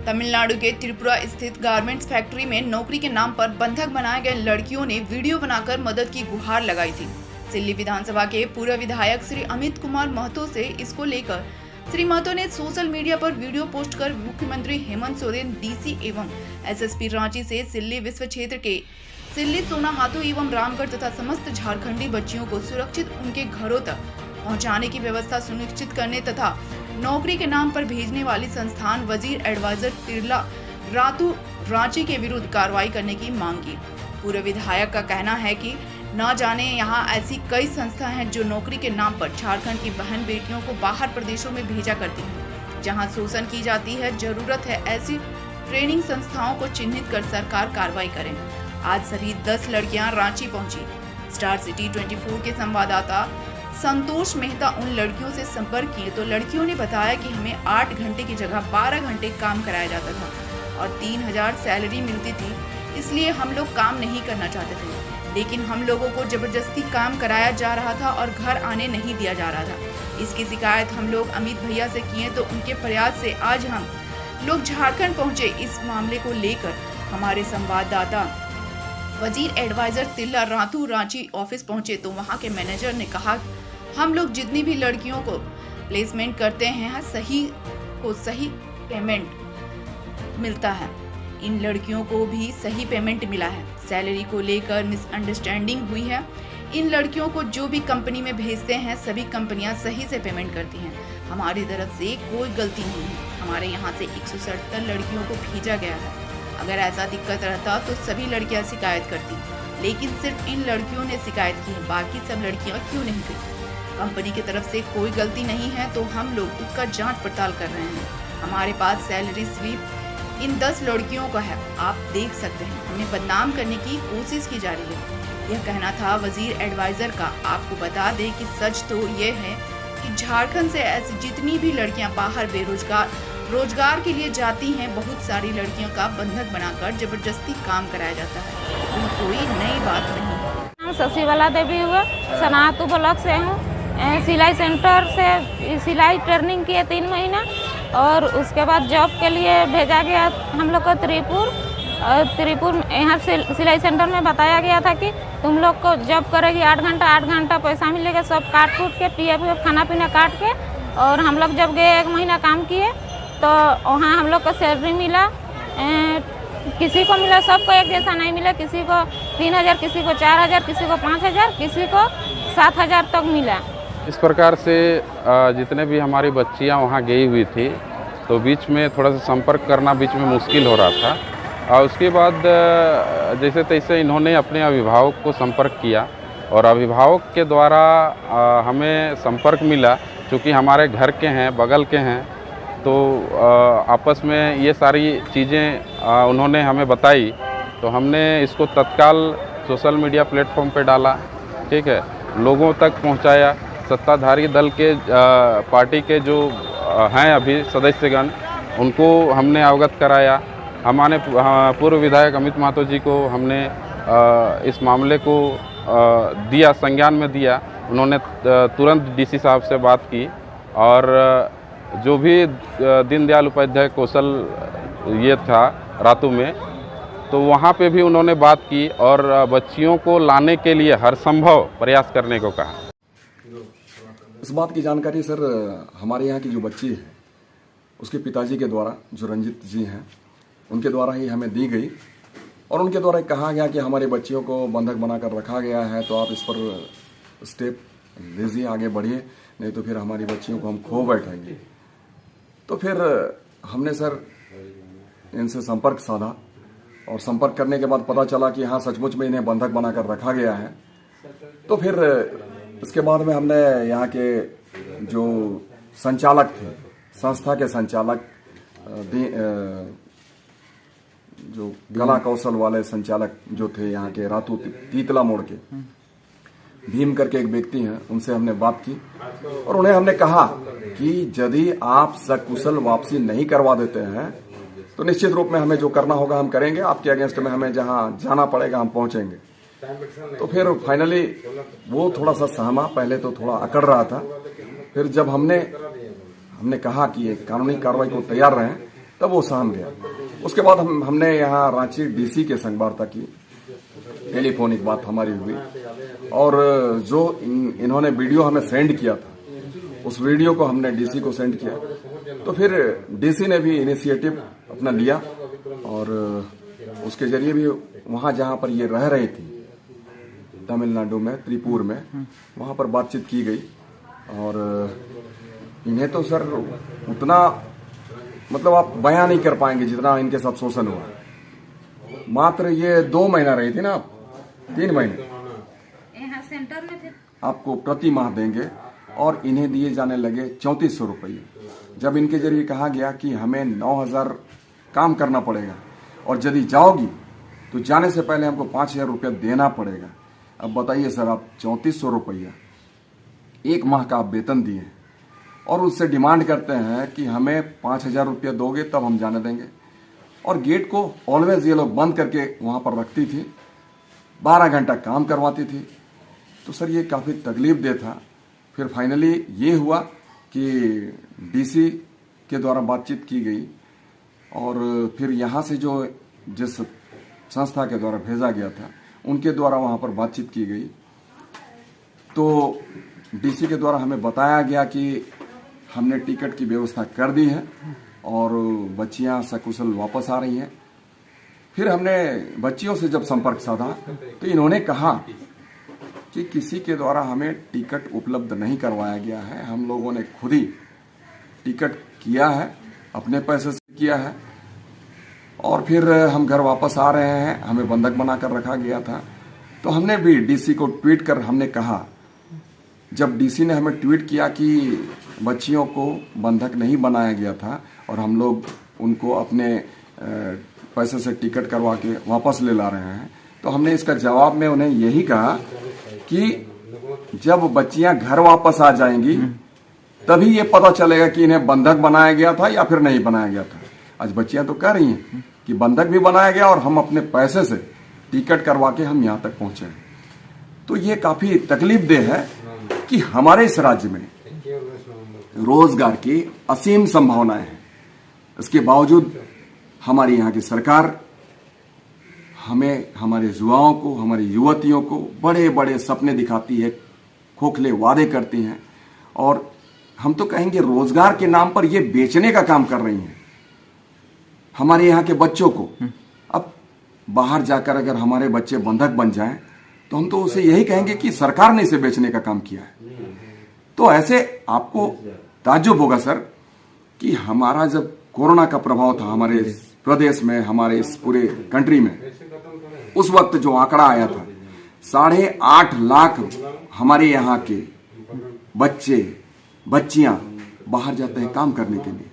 तमिलनाडु के त्रिपुरा स्थित garments factory में नौकरी के नाम पर बंधक बनाए गए लड़कियों ने वीडियो बनाकर मदद की गुहार लगाई थी। सिल्ली विधानसभा के पूर्व विधायक श्री अमित कुमार महतो से इसको लेकर श्री महतो ने सोशल मीडिया पर वीडियो पोस्ट कर मुख्यमंत्री हेमंत सोरेन, डीसी एवं एसएसपी रांची से सिल्ली विश्व क्षेत्र के सिल्ली, सोनाहातू एवं रामगढ़ तथा समस्त झारखंडी बच्चियों को सुरक्षित उनके घरों तक पहुंचाने की व्यवस्था सुनिश्चित करने तथा नौकरी के नाम पर भेजने वाली संस्थान वजीर एडवाइजर तिरला रातू रांची के विरुद्ध कार्रवाई करने की मांग की। पूर्व विधायक का कहना है कि न जाने यहाँ ऐसी कई संस्था हैं जो नौकरी के नाम पर झारखंड की बहन बेटियों को बाहर प्रदेशों में भेजा करती हैं, जहाँ शोषण की जाती है। जरूरत है ऐसी ट्रेनिंग संस्थाओं को चिन्हित कर सरकार कार्रवाई करे। आज सभी 10 लड़कियां रांची पहुंची। स्टार सिटी 24 के संवाददाता संतोष मेहता उन लड़कियों से संपर्क किए तो लड़कियों ने बताया कि हमें 8 घंटे की जगह 12 घंटे काम कराया जाता था और 3000 सैलरी मिलती थी, इसलिए हम लोग काम नहीं करना चाहते थे। लेकिन हम लोगों को जबरदस्ती काम कराया जा रहा था और घर आने नहीं दिया जा रहा था। इसकी शिकायत हम लोग अमित भैया से किए तो उनके प्रयास से आज हम लोग झारखंड पहुंचे। इस मामले को लेकर हमारे संवाददाता वजीर एडवाइजर तिल्ला रातू रांची ऑफिस पहुंचे तो वहां के मैनेजर ने कहा, हम लोग जितनी भी लड़कियों को प्लेसमेंट करते हैं सही पेमेंट मिलता है। इन लड़कियों को भी सही पेमेंट मिला है। सैलरी को लेकर मिसअंडरस्टैंडिंग हुई है। इन लड़कियों को जो भी कंपनी में भेजते हैं सभी कंपनियां सही से पेमेंट करती हैं। हमारी तरफ से कोई गलती नहीं है। हमारे यहाँ से 177 लड़कियों को भेजा गया है। अगर ऐसा दिक्कत रहता तो सभी लड़कियां शिकायत करती, लेकिन सिर्फ इन लड़कियों ने शिकायत की है, बाकी सब लड़कियां क्यों नहीं गई? कंपनी की तरफ से कोई गलती नहीं है तो हम लोग उसका जांच पड़ताल कर रहे हैं। हमारे पास सैलरी स्लिप इन 10 लड़कियों का है, आप देख सकते हैं। हमें बदनाम करने की कोशिश की जा रही है, यह कहना था वजीर एडवाइजर का। आपको बता दें कि सच तो ये है कि झारखंड से ऐसी जितनी भी लड़कियां बाहर रोजगार के लिए जाती हैं, बहुत सारी लड़कियों का बंधक बनाकर जबरदस्ती काम कराया जाता है। यह कोई नई बात नहीं है। शशिबाला देवी हुआ, सोनाहातू ब्लॉक से हूँ। सिलाई सेंटर से सिलाई ट्रेनिंग किए 3 महीना और उसके बाद जॉब के लिए भेजा गया हम लोग को त्रिपुर यहाँ से सिलाई सेंटर में बताया गया था कि तुम लोग को जॉब करेगी 8 घंटा पैसा मिलेगा, सब काट कूट के पीएफ खाना पीना काट के। और हम लोग जब गए 1 महीना काम किए तो वहाँ हम लोग को सैलरी मिला, किसी को मिला, सबको एक जैसा नहीं मिला। किसी को 3000, किसी को 4000, किसी को 5000, किसी को 7000 तक मिला। इस प्रकार से जितने भी हमारी बच्चियां वहां गई हुई थी तो बीच में थोड़ा सा संपर्क करना बीच में मुश्किल हो रहा था। और उसके बाद जैसे तैसे इन्होंने अपने अभिभावक को संपर्क किया और अभिभावक के द्वारा हमें संपर्क मिला। चूँकि हमारे घर के हैं, बगल के हैं, तो आपस में ये सारी चीज़ें उन्होंने हमें बताई तो हमने इसको तत्काल सोशल मीडिया प्लेटफॉर्म पे डाला, ठीक है, लोगों तक पहुंचाया। सत्ताधारी दल के पार्टी के जो हैं अभी सदस्यगण, उनको हमने अवगत कराया। हमारे पूर्व विधायक अमित महतो जी को हमने इस मामले को दिया, संज्ञान में दिया। उन्होंने तुरंत डीसी साहब से बात की और जो भी दीनदयाल उपाध्याय कौशल ये था रातू में, तो वहाँ पे भी उन्होंने बात की और बच्चियों को लाने के लिए हर संभव प्रयास करने को कहा। इस बात की जानकारी सर हमारे यहाँ की जो बच्ची है उसके पिताजी के द्वारा, जो रंजित जी हैं, उनके द्वारा ही हमें दी गई और उनके द्वारा कहा गया कि हमारी बच्चियों को बंधक बनाकर रखा गया है, तो आप इस पर स्टेप लीजिए, आगे बढ़िए, नहीं तो फिर हमारी बच्चियों को हम खो बैठेंगे। तो फिर हमने सर इनसे संपर्क साधा और संपर्क करने के बाद पता चला कि हाँ सचमुच में इन्हें बंधक बनाकर रखा गया है। तो फिर इसके बाद में हमने यहाँ के जो संचालक थे, संस्था के संचालक, जो कला कौशल वाले संचालक जो थे यहाँ के रातू तीतला मोड़ के, भीम करके एक व्यक्ति हैं, उनसे हमने बात की और उन्हें हमने कहा कि यदि आप सकुशल वापसी नहीं करवा देते हैं तो निश्चित रूप में हमें जो करना होगा हम करेंगे, आपके अगेंस्ट में हमें जहां जाना पड़ेगा हम पहुंचेंगे। तो फिर फाइनली वो थोड़ा सा सहमा, पहले तो थोड़ा अकड़ रहा था। फिर जब हमने कहा कि ये कानूनी कार्रवाई को तैयार रहें, तब वो सहम गया। उसके बाद हमने यहाँ रांची डीसी के संग वार्ता की, टेलीफोनिक बात हमारी हुई, और जो इन्होंने वीडियो हमें सेंड किया था उस वीडियो को हमने डीसी को सेंड किया। तो फिर डीसी ने भी इनिशिएटिव अपना लिया और उसके जरिए भी वहाँ जहाँ पर ये रह रही थी तमिलनाडु में, त्रिपुर में, वहाँ पर बातचीत की गई। और इन्हें तो सर उतना मतलब आप बयां नहीं कर पाएंगे जितना इनके साथ शोषण हुआ। मात्र ये 2 महीना रही थी ना, आप 3 महीने यहाँ सेंटर में थे। आपको प्रति माह देंगे और इन्हें दिए जाने लगे 3400 रुपये। जब इनके जरिए कहा गया कि हमें 9000 काम करना पड़ेगा और यदि जाओगी तो जाने से पहले हमको 5000 रुपया देना पड़ेगा। अब बताइए सर, आप 3400 रुपया 1 माह का आप वेतन दिए और उससे डिमांड करते हैं कि हमें 5000 रुपया दोगे तब हम जाने देंगे। और गेट को ऑलवेज ये लोग बंद करके वहाँ पर रखती थी, 12 घंटा काम करवाती थी। तो सर ये काफ़ी तकलीफदेह था। फिर फाइनली ये हुआ कि डीसी के द्वारा बातचीत की गई और फिर यहाँ से जो जिस संस्था के द्वारा भेजा गया था उनके द्वारा वहाँ पर बातचीत की गई। तो डीसी के द्वारा हमें बताया गया कि हमने टिकट की व्यवस्था कर दी है और बच्चियां सकुशल वापस आ रही हैं। फिर हमने बच्चियों से जब संपर्क साधा तो इन्होंने कहा कि किसी के द्वारा हमें टिकट उपलब्ध नहीं करवाया गया है, हम लोगों ने खुद ही टिकट किया है, अपने पैसे से किया है। और फिर हम घर वापस आ रहे हैं, हमें बंधक बनाकर रखा गया था। तो हमने भी डीसी को ट्वीट कर हमने कहा, जब डीसी ने हमें ट्वीट किया कि बच्चियों को बंधक नहीं बनाया गया था और हम लोग उनको अपने पैसे से टिकट करवा के वापस ले ला रहे हैं, तो हमने इसका जवाब में उन्हें यही कहा कि जब बच्चियां घर वापस आ जाएंगी तभी ये पता चलेगा कि इन्हें बंधक बनाया गया था या फिर नहीं बनाया गया था। आज बच्चियां तो कह रही हैं कि बंधक भी बनाया गया और हम अपने पैसे से टिकट करवा के हम यहाँ तक पहुंचे। तो ये काफी तकलीफदेह है कि हमारे इस राज्य में रोजगार की असीम संभावनाएं हैं, इसके बावजूद हमारी यहाँ की सरकार हमें, हमारे युवाओं को, हमारी युवतियों को बड़े बड़े सपने दिखाती है, खोखले वादे करती हैं और हम तो कहेंगे रोजगार के नाम पर ये बेचने का काम कर रही हैं हमारे यहाँ के बच्चों को। अब बाहर जाकर अगर हमारे बच्चे बंधक बन जाएं तो हम तो उसे यही कहेंगे कि सरकार ने इसे बेचने का काम किया है। तो ऐसे आपको ताज्जुब होगा सर कि हमारा जब कोरोना का प्रभाव था हमारे प्रदेश में, हमारे इस पूरे कंट्री में, उस वक्त जो आंकड़ा आया था 8.5 लाख हमारे यहाँ के बच्चे बच्चियां बाहर जाते हैं काम करने के लिए।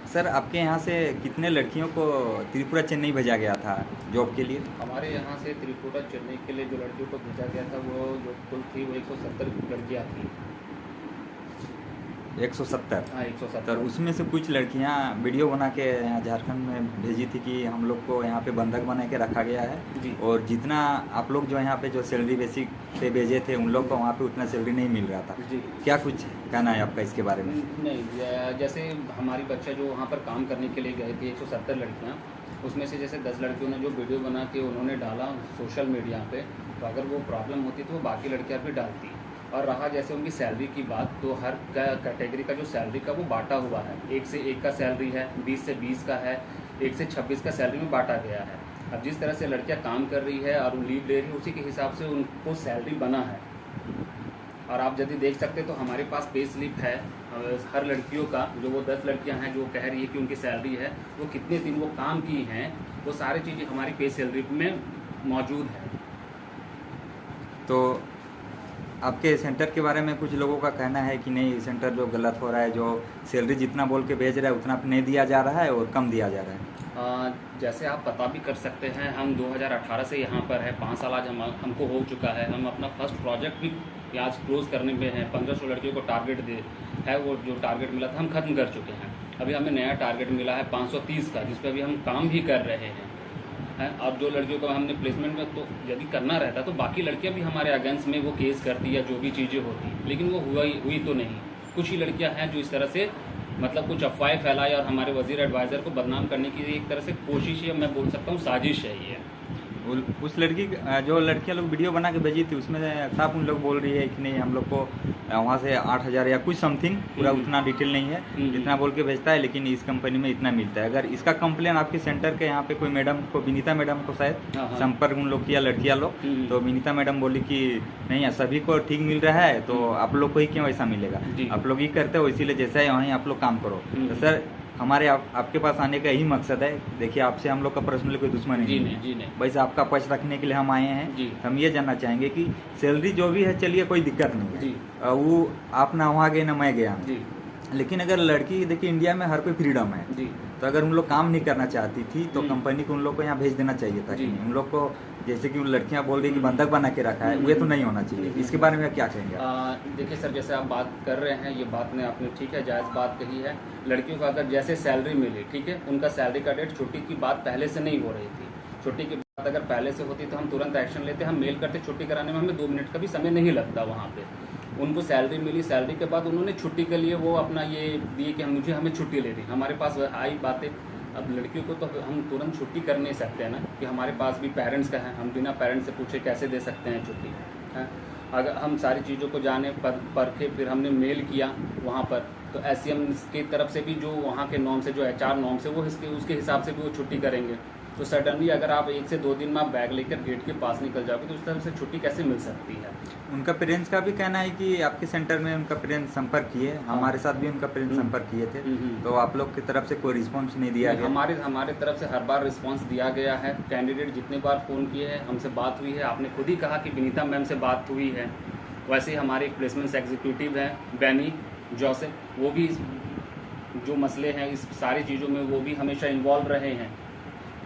सर, आपके यहाँ से कितने लड़कियों को त्रिपुरा चेन्नई भेजा गया था जॉब के लिए? हमारे यहाँ से त्रिपुरा चेन्नई के लिए जो लड़कियों को भेजा गया था वो जो कुल थी वो 170 लड़कियाँ थी। 170? हाँ, 170। और उसमें से कुछ लड़कियाँ वीडियो बना के यहाँ झारखंड में भेजी थी कि हम लोग को यहाँ पे बंधक बना के रखा गया है जी। और जितना आप लोग जो यहाँ पे जो सैलरी बेसिक पे भेजे थे उन लोग को वहाँ पे उतना सैलरी नहीं मिल रहा था जी। क्या कुछ कहना है आपका इसके बारे में? नहीं, जैसे हमारी बच्चा जो वहाँ पर काम करने के लिए गए थे 170 लड़कियाँ, उसमें से जैसे 10 लड़कियों ने जो वीडियो बना के उन्होंने डाला सोशल मीडिया पे, तो अगर वो प्रॉब्लम होती तो वो बाकी लड़कियाँ भी डालती। और रहा जैसे उनकी सैलरी की बात, तो हर कैटेगरी का जो सैलरी का वो बांटा हुआ है। 1 से 1 का सैलरी है, 20 से 20 का है, 1 से 26 का सैलरी में बांटा गया है। अब जिस तरह से लड़कियां काम कर रही है और लीव ले रही है उसी के हिसाब से उनको सैलरी बना है। और आप यदि देख सकते तो हमारे पास पे स्लिप है हर लड़कियों का, जो वो 10 लड़कियां हैं जो कह रही है कि उनकी सैलरी है, वो कितने दिन वो काम की हैं, वो सारी चीज़ें हमारी पे सैलरी में मौजूद है। तो आपके सेंटर के बारे में कुछ लोगों का कहना है कि नहीं, सेंटर जो गलत हो रहा है, जो सैलरी जितना बोल के भेज रहा है उतना नहीं दिया जा रहा है और कम दिया जा रहा है। जैसे आप पता भी कर सकते हैं, हम 2018 से यहाँ पर है, 5 साल आज हमको हो चुका है। हम अपना फर्स्ट प्रोजेक्ट भी आज क्लोज करने में हैं। 1500 लड़कियों को टारगेट है, वो जो टारगेट मिला था हम ख़त्म कर चुके हैं। अभी हमें नया टारगेट मिला है 530 का, जिस पर अभी हम काम भी कर रहे हैं। अब जो लड़कियों को हमने प्लेसमेंट में तो यदि करना रहता तो बाकी लड़कियां भी हमारे अगेंस्ट में वो केस करती या जो भी चीज़ें होती, लेकिन वो हुई तो नहीं। कुछ ही लड़कियां हैं जो इस तरह से मतलब कुछ अफवाहें फैलाई और हमारे वजीर एडवाइज़र को बदनाम करने की एक तरह से कोशिश है, मैं बोल सकता हूँ साजिश है ये। उस लड़की जो लड़कियां लोग वीडियो बना के भेजी थी उसमें साफ उन लोग बोल रही है कि नहीं हम लोग को वहाँ से 8,000 या कुछ समथिंग, पूरा उतना डिटेल नहीं है, इतना बोल के भेजता है, लेकिन इस कंपनी में इतना मिलता है। अगर इसका कंप्लेन आपके सेंटर के यहाँ पे कोई मैडम को, विनीता मैडम को शायद संपर्क उन लोग किया, लड़कियाँ लोग, तो विनीता मैडम बोली कि नहीं सभी को ठीक मिल रहा है तो आप लोग को ही क्यों ऐसा मिलेगा, आप लोग ही करते हो इसीलिए जैसा है वहीं आप लोग काम करो। तो सर हमारे आपके पास आने का यही मकसद है, देखिए आपसे हम लोग का पर्सनली कोई दुश्मन नहीं है, बस आपका पक्ष रखने के लिए हम आए हैं। हम ये जानना चाहेंगे कि सैलरी जो भी है चलिए कोई दिक्कत नहीं है, वो आप ना वहाँ गए ना मैं गया, लेकिन अगर लड़की देखिए इंडिया में हर कोई फ्रीडम है, तो अगर उन लोग काम नहीं करना चाहती थी तो कंपनी को उन लोग को यहाँ भेज देना चाहिए था। उन लोग को जैसे कि लड़कियां बोल रही कि बंधक बना के रखा है, ये तो नहीं होना चाहिए। इसके बारे में क्या कहेंगे? देखिए सर, जैसे आप बात कर रहे हैं, ये बात ने आपने ठीक है जायज़ बात कही है। लड़कियों को अगर जैसे सैलरी मिली, ठीक है, उनका सैलरी का डेट, छुट्टी की बात पहले से नहीं हो रही थी। छुट्टी की बात अगर पहले से होती तो हम तुरंत एक्शन लेते, हम मेल करते, छुट्टी कराने में हमें 2 मिनट का भी समय नहीं लगता वहाँ पे। उनको सैलरी मिली, सैलरी के बाद उन्होंने छुट्टी के लिए वो अपना ये दिए कि हमें छुट्टी लेनी, हमारे पास आई बातें। अब लड़कियों को तो हम तुरंत छुट्टी कर नहीं सकते हैं ना, कि हमारे पास भी पेरेंट्स का है, हम बिना पेरेंट्स से पूछे कैसे दे सकते हैं छुट्टी है। अगर हम सारी चीज़ों को जाने परखे, फिर हमने मेल किया वहाँ पर, तो SCM की तरफ से भी जो वहाँ के नॉर्म से, जो HR नॉर्म से, वो उसके हिसाब से भी वो छुट्टी करेंगे। तो सडनली अगर आप 1 से 2 दिन में आप बैग लेकर गेट के पास निकल जाओगे तो उस तरह से छुट्टी कैसे मिल सकती है? उनका पेरेंट्स का भी कहना है कि आपके सेंटर में उनका पेरेंट्स संपर्क किए, हमारे साथ भी उनका पेरेंट्स संपर्क किए थे, तो आप लोग की तरफ से कोई रिस्पांस नहीं दिया गया? हमारे तरफ से हर बार रिस्पांस दिया गया है। कैंडिडेट जितने बार फ़ोन किए हैं, हमसे बात हुई है। आपने खुद ही कहा कि विनीता मैम से बात हुई है, वैसे ही हमारे एक प्लेसमेंट्स एग्जीक्यूटिव हैं बेनी जोसेफ, वो भी जो मसले हैं इस सारी चीज़ों में वो भी हमेशा इन्वॉल्व रहे हैं।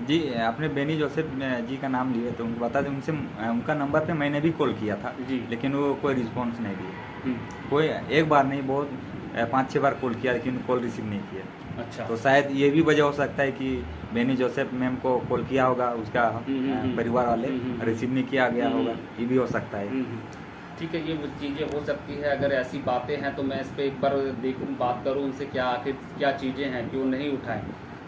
जी, आपने बेनी जोसेफ जी का नाम लिए तो उनको बता दें, उनसे उनका नंबर पे मैंने भी कॉल किया था जी, लेकिन वो कोई रिस्पांस नहीं दिए। कोई एक बार नहीं, बहुत 5-6 बार कॉल किया लेकिन कॉल रिसीव नहीं किया। अच्छा, तो शायद ये भी वजह हो सकता है कि बेनी जोसेफ मैम को कॉल किया होगा, उसका परिवार वाले रिसीव नहीं किया गया होगा, ये भी हो सकता है। ठीक है, ये चीज़ें हो सकती है। अगर ऐसी बातें हैं तो मैं इस पर एक बार बात करूँ उनसे, क्या आखिर क्या चीज़ें हैं क्यों नहीं उठाएं।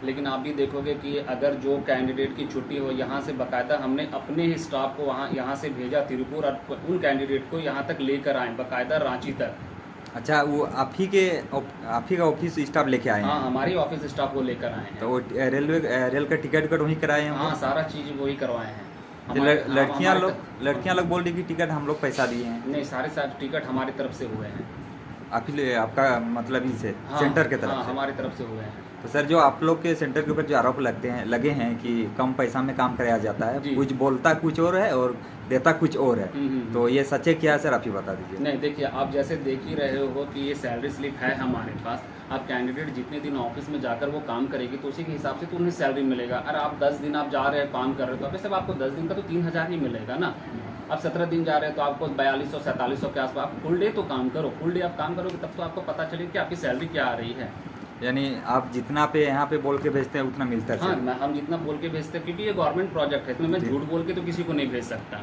लेकिन आप भी देखोगे कि अगर जो कैंडिडेट की छुट्टी हो, यहाँ से बाकायदा हमने अपने ही स्टाफ को यहाँ से भेजा तिरुपुर, और उन कैंडिडेट को यहाँ तक लेकर आए बाकायदा रांची तक। अच्छा, वो आप ही का ऑफिस स्टाफ लेके आए हैं? हाँ, हमारी ऑफिस स्टाफ को लेकर आए हैं। तो वो रेल का टिकट वहीं कराए हैं? हाँ, सारा चीज़ वही करवाए हैं। लड़कियाँ लोग बोल रही कि टिकट हम लोग पैसा दिए हैं? नहीं, सारे टिकट हमारी तरफ से हुए हैं। आपका मतलब ही से सेंटर के तरफ से? हमारी तरफ से हुए हैं। तो सर, जो आप लोग के सेंटर के ऊपर जो आरोप लगे हैं कि कम पैसा में काम कराया जाता है, कुछ बोलता कुछ और है और देता कुछ और है, तो ये सच है क्या सर? आप ही बता दीजिए। नहीं, देखिए, आप जैसे देख ही रहे हो कि ये सैलरी स्लिप है हमारे पास। आप कैंडिडेट जितने दिन ऑफिस में जाकर वो काम करेगी तो उसी के हिसाब से तो उन्हें सैलरी मिलेगा। अगर आप 10 दिन आप जा रहे हैं काम कर रहे हो तो सब आपको 10 दिन का तो 3,000 ही मिलेगा ना। आप 17 दिन जा रहे हैं तो आपको 4200-4700 के आसपास। आप फुल डे तो काम करो, फुल डे आप काम करोगे तब तो आपको पता चलेगा कि आपकी सैलरी क्या आ रही है। यानी आप जितना पे यहाँ पे बोल के भेजते हैं उतना मिलता है? हाँ, हम जितना बोल के भेजते हैं, क्योंकि ये गवर्नमेंट प्रोजेक्ट है, इसमें मैं झूठ बोल के तो किसी को नहीं भेज सकता।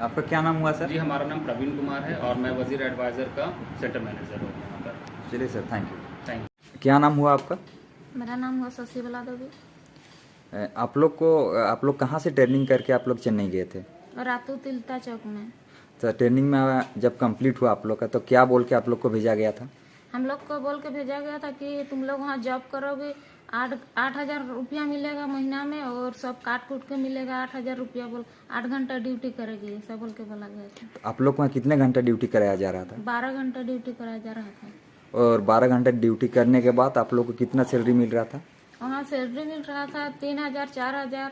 आपका क्या नाम हुआ सर? जी, हमारा नाम प्रवीण कुमार है और मैं वजीर एडवाइज़र का सेंटर मैनेजर हूँ यहाँ पर। चलिए सर, थैंक यू। क्या नाम हुआ आपका? मेरा नाम हुआ शशिबला देवी। आप लोग कहाँ से ट्रेनिंग करके आप लोग चेन्नई गए थे? रातू तिलता चौक में। तो ट्रेनिंग में जब कंप्लीट हुआ आप लोग का, तो क्या बोल के आप लोग को भेजा गया था? हम लोग को बोल के भेजा गया था कि तुम लोग वहाँ जॉब करोगे, 8,000 रुपया मिलेगा महीना में, और सब काट कूट के मिलेगा 8,000 रुपया। 8 घंटा ड्यूटी करेगी, ऐसा बोल के बोला गया था। आप लोग वहाँ कितने घंटा ड्यूटी कराया जा रहा था? 12 घंटा ड्यूटी कराया जा रहा था। और 12 घंटे ड्यूटी करने के बाद आप लोग को कितना सैलरी मिल रहा था? वहाँ सैलरी मिल रहा था 3,000, 4,000,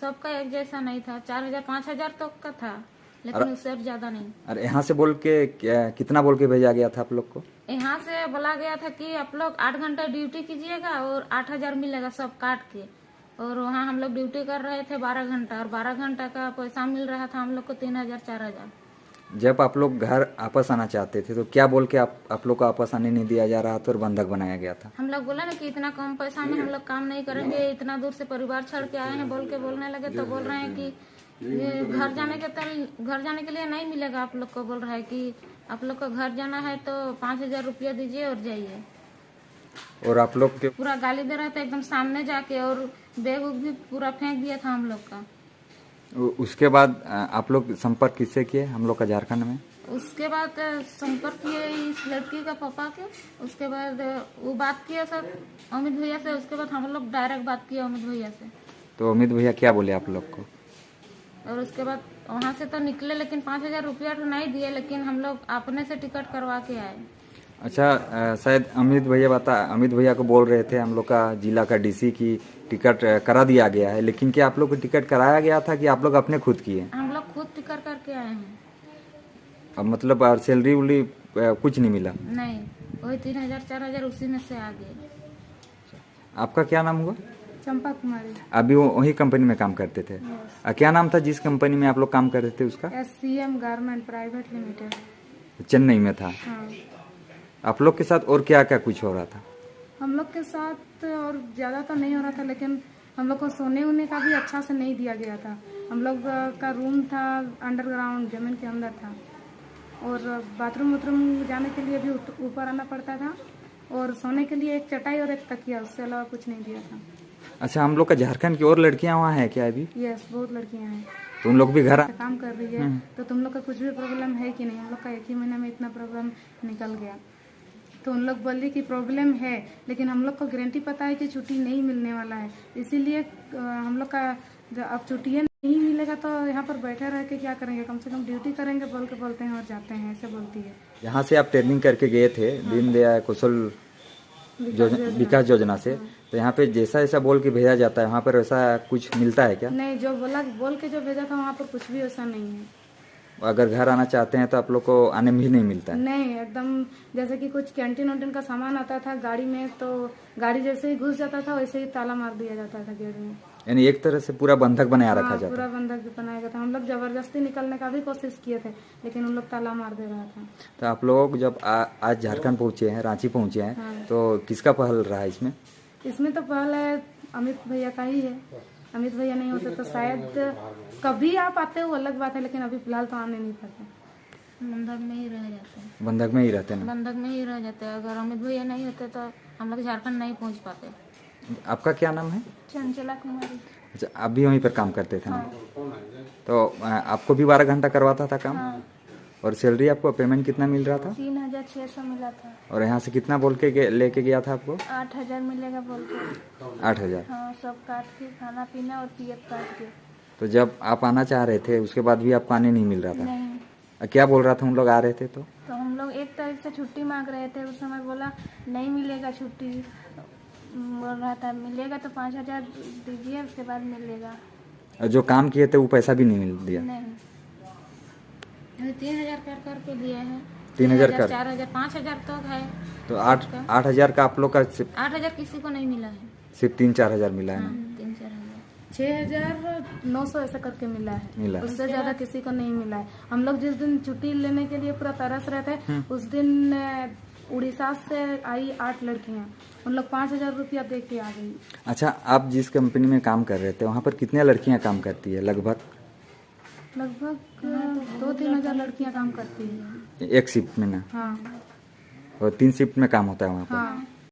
सबका एक जैसा नहीं था। 4,000, 5,000 तक का था, लेकिन उससे ज्यादा नहीं। अरे यहाँ से बोल के कितना बोल के भेजा गया था आप लोग को? यहाँ से बोला गया था कि आप लोग 8 घंटा ड्यूटी कीजिएगा और 8,000 मिलेगा सब काट के। और वहाँ हम लोग ड्यूटी कर रहे थे 12 घंटा, और 12 घंटा का पैसा मिल रहा था हम लोग को 3,000, 4,000। जब आप लोग घर वापस आना चाहते थे तो क्या बोल के आप लोग को वापस आने नहीं दिया जा रहा था और बंधक बनाया गया था? हम लोग बोला ना कि इतना कम पैसा में हम लोग काम नहीं करेंगे, इतना दूर से परिवार छोड़ के आए हैं बोलने लगे। तो बोल रहे हैं कि घर जाने के लिए नहीं मिलेगा आप लोग को। बोल रहा है कि आप लोग को घर जाना है तो 5,000 रुपया दीजिए और जाइए। और आप लोग के पूरा गाली दे रहा था एकदम सामने जाके, और बैग उग भी पूरा फेंक दिया था हम लोग का। उसके बाद आप लोग संपर्क किससे किए हम लोग का झारखंड में? उसके बाद संपर्क किए इस लड़की का पापा के, उसके बाद वो बात किया सर अमित भैया से, उसके बाद हम लोग डायरेक्ट बात किया अमित भैया से। तो अमित भैया क्या बोले आप लोग को? और उसके बाद वहाँ से तो निकले, लेकिन 5,000 रुपया तो नहीं दिए, लेकिन हम लोग अपने से टिकट करवा के आए। अच्छा, शायद अमित भैया को बोल रहे थे हम लोग का जिला का डीसी की टिकट करा दिया गया है, लेकिन क्या आप लोग को टिकट कराया गया था कि आप लोग अपने खुद किए? हम लोग खुद टिकट करके आए हैं। अब मतलब सैलरी उली कुछ नहीं मिला? नहीं, वही 3,000-4,000 उसी में से आ गए। आपका क्या नाम हुआ? चंपा कुमारी। अभी वही कंपनी में काम करते थे? क्या नाम था जिस कंपनी में आप लोग काम कर रहे थे उसका? SCM garment private limited, Chennai में था। हाँ। आप लोग के साथ और क्या क्या कुछ हो रहा था? हम लोग के साथ और ज़्यादा तो नहीं हो रहा था, लेकिन हम लोग को सोने उने का भी अच्छा से नहीं दिया गया था। हम लोग का रूम था अंडरग्राउंड, जमीन के अंदर था, और बाथरूम जाने के लिए भी ऊपर आना पड़ता था, और सोने के लिए एक चटाई और एक तकिया, उससे अलावा कुछ नहीं दिया था। अच्छा, हम लोग का झारखंड की और लड़कियां वहाँ हैं क्या अभी? यस, बहुत लड़कियां हैं। तुम लोग भी घर काम कर रही है, तो तुम लोग का कुछ भी प्रॉब्लम है कि नहीं? हम लोग का 1 ही महीना में इतना प्रॉब्लम निकल गया। तो उन लोग बोली कि प्रॉब्लम है, लेकिन हम लोग को गारंटी पता है कि छुट्टी नहीं मिलने वाला है, इसीलिए हम लोग का अब छुट्टी नहीं मिलेगा तो यहाँ पर बैठे रह के क्या करेंगे, कम से कम ड्यूटी करेंगे बोलते हैं और जाते हैं, ऐसे बोलती है। यहाँ से आप ट्रेनिंग करके गए थे दीनदयाल कौशल विकास योजना से, तो यहाँ पे जैसा बोल के भेजा जाता है, वहाँ पर वैसा कुछ मिलता है क्या? नहीं, जो बोल के जो भेजा था वहाँ पर कुछ भी वैसा नहीं है। अगर घर आना चाहते हैं तो आप लोग को आने में भी नहीं मिलता है? नहीं, एकदम जैसे कि कुछ कैंटीन वैंटीन का सामान आता था गाड़ी में, तो गाड़ी जैसे ही घुस जाता था वैसे ही ताला मार दिया जाता था गेट में। यानी एक तरह से पूरा बंधक बनाया रखा जाता? पूरा बंधक बनाया गया था। हम लोग जबरदस्ती निकलने का भी कोशिश किए थे, लेकिन उन लोग ताला मार दे रहा था। तो आप लोग जब आज झारखंड पहुंचे हैं, रांची पहुंचे हैं, हाँ। तो किसका पहल रहा इसमें? इसमें तो पहले अमित भैया का ही है। अमित भैया नहीं होते तो शायद कभी आप आते हो अलग बात है, लेकिन अभी फिलहाल तो आने नहीं पाते, बंधक में ही रह जाते हैं। बंधक में ही रहते हैं? बंधक में ही रह जाते हैं। अगर अमित भैया नहीं होते तो हम लोग झारखंड नहीं पहुंच पाते। आपका क्या नाम है? चंचला कुमारी। अच्छा, आप भी वहीं पर काम करते थे ना? तो आपको भी 12 घंटा करवाता था काम? हाँ। और सैलरी आपको पेमेंट कितना मिल रहा था? 3,600 मिला था। और यहाँ से कितना बोल के लेके गया था आपको? 8,000 मिलेगा बोल के। 8,000? हाँ, सब काट के, खाना पीना और पीएफ काट के। तो जब आप आना चाह रहे थे उसके बाद भी आपको आने नहीं मिल रहा था? नहीं। क्या बोल रहा था उन लोग आ रहे थे तो? हम लोग 1 तारीख से छुट्टी मांग रहे थे, उस समय बोला नहीं मिलेगा छुट्टी, बोल रहा था मिलेगा तो 5,000 दीजिए, उसके बाद मिलेगा। और जो काम किए थे वो पैसा भी नहीं मिल दिया? नहीं, 3,000 कर के दिए हैं। 3,000 कर? 4,000, 5,000 तो है। तो 8,000 का आप लोग का 8,000 किसी को नहीं मिला है, सिर्फ 3-4 हजार मिला है ना? 3-4 हजार, 6,900 ऐसा करके मिला है। उससे ज्यादा किसी को नहीं मिला है। हम लोग जिस दिन छुट्टी लेने के लिए पूरा तरस रहे थे, उस दिन उड़ीसा से आई 8 लड़कियां, उन लोग 5,000 रुपया दे के आ गई। अच्छा, आप जिस कंपनी में काम कर रहे थे वहाँ पर कितने लड़कियाँ काम करती है लगभग? 2-3 हजार लड़कियां काम करती है एक शिफ्ट में ना? हाँ। और 3 शिफ्ट में काम होता है वहाँ पर? हाँ।